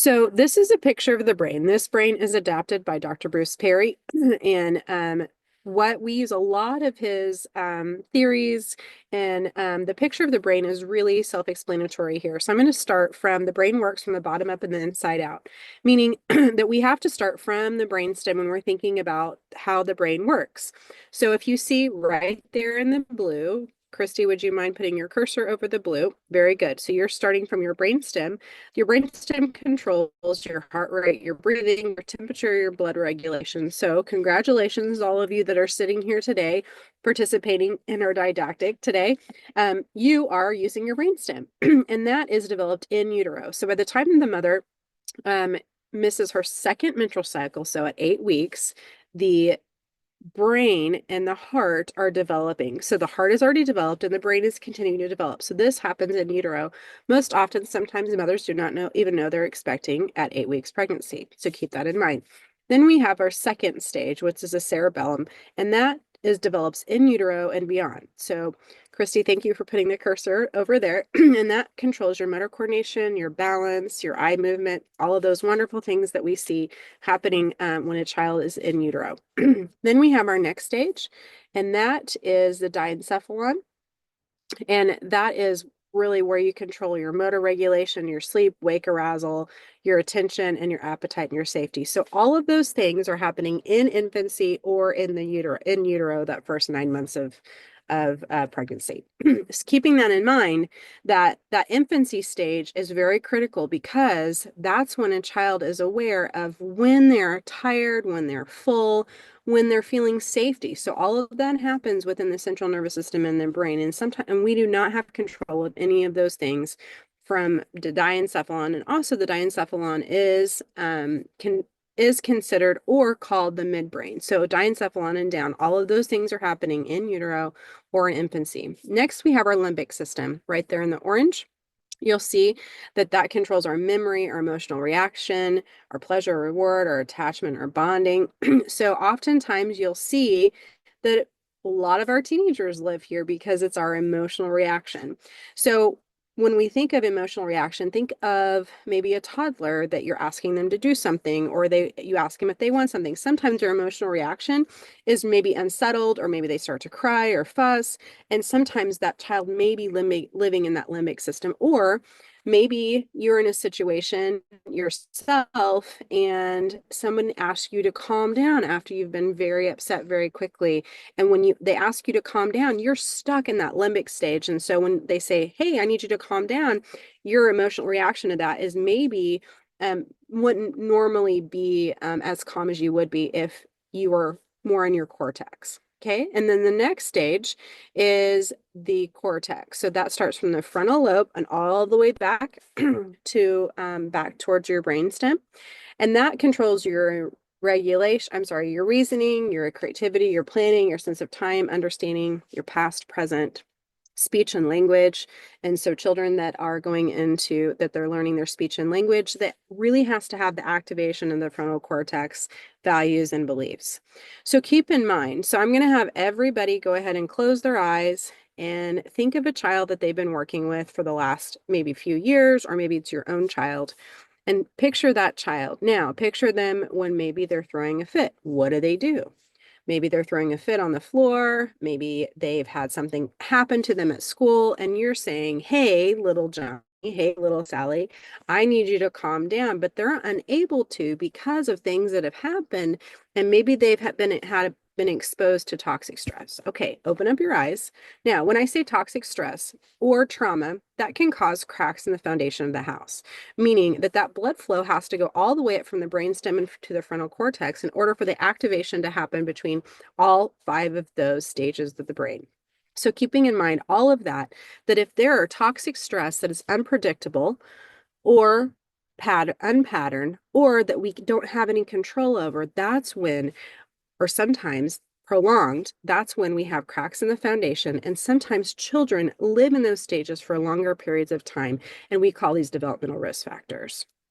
So this is a picture of the brain. This brain is adapted by Dr. Bruce Perry, and what we use a lot of his theories, and the picture of the brain is really self-explanatory here. So I'm going to start from the brain works from the bottom up and the inside out, meaning that we have to start from the brainstem when we're thinking about how the brain works. So if you see right there in the blue, Christy, would you mind putting your cursor over the blue? Very good. So you're starting from your brainstem. Your brainstem controls your heart rate, your breathing, your temperature, your blood regulation. So congratulations, all of you that are sitting here today, participating in our didactic today. You are using your brainstem, and that is developed in utero. So by the time the mother misses her second menstrual cycle, so at 8 weeks, the brain and the heart are developing. So the heart is already developed and the brain is continuing to develop. So this happens in utero. Most often, sometimes mothers do not even know they're expecting at 8 weeks pregnancy. So keep that in mind. Then we have our second stage, which is a cerebellum, and that develops in utero and beyond. So Christy, thank you for putting the cursor over there. And that controls your motor coordination, your balance, your eye movement, all of those wonderful things that we see happening when a child is in utero. Then we have our next stage, and that is the diencephalon. And that is really where you control your motor regulation, your sleep, wake arousal, your attention, and your appetite and your safety. So all of those things are happening in infancy or in the utero, that first 9 months of pregnancy. Keeping that in mind, that infancy stage is very critical because that's when a child is aware of when they're tired, when they're full, when they're feeling safety. So all of that happens within the central nervous system and the brain. And sometimes, and we do not have control of any of those things from the diencephalon. And also the diencephalon is considered or called the midbrain. So diencephalon and down, all of those things are happening in utero or in infancy. Next, we have our limbic system right there in the orange. You'll see that controls our memory, our emotional reaction, our pleasure, reward, our attachment, our bonding. So oftentimes you'll see that a lot of our teenagers live here because it's our emotional reaction. So when we think of emotional reaction, think of maybe a toddler that you're asking them to do something, or you ask them if they want something. Sometimes their emotional reaction is maybe unsettled, or maybe they start to cry or fuss. And sometimes that child may be living in that limbic system, or maybe you're in a situation yourself and someone asks you to calm down after you've been very upset very quickly. And when they ask you to calm down, you're stuck in that limbic stage. And so when they say, hey, I need you to calm down, your emotional reaction to that is maybe wouldn't normally be as calm as you would be if you were more in your cortex. Okay, and then the next stage is the cortex. So that starts from the frontal lobe and all the way back to back towards your brainstem. And that controls your your reasoning, your creativity, your planning, your sense of time, understanding, your past, present, speech and language. And so children that are they're learning their speech and language, that really has to have the activation of the frontal cortex, values, and beliefs. So keep in mind, so I'm going to have everybody go ahead and close their eyes and think of a child that they've been working with for the last maybe few years, or maybe it's your own child. And picture that child. Now, picture them when maybe they're throwing a fit. What do they do? Maybe they're throwing a fit on the floor. Maybe they've had something happen to them at school, and you're saying, hey, little Johnny, hey, little Sally, I need you to calm down. But they're unable to because of things that have happened, and maybe they've been exposed to toxic stress. Okay, open up your eyes. Now, when I say toxic stress or trauma, that can cause cracks in the foundation of the house, meaning that blood flow has to go all the way up from the brainstem and to the frontal cortex in order for the activation to happen between all 5 of those stages of the brain. So keeping in mind all of that if there are toxic stress that is unpredictable or unpatterned, or that we don't have any control over, that's when, or sometimes prolonged, that's when we have cracks in the foundation. And sometimes children live in those stages for longer periods of time. And we call these developmental risk factors.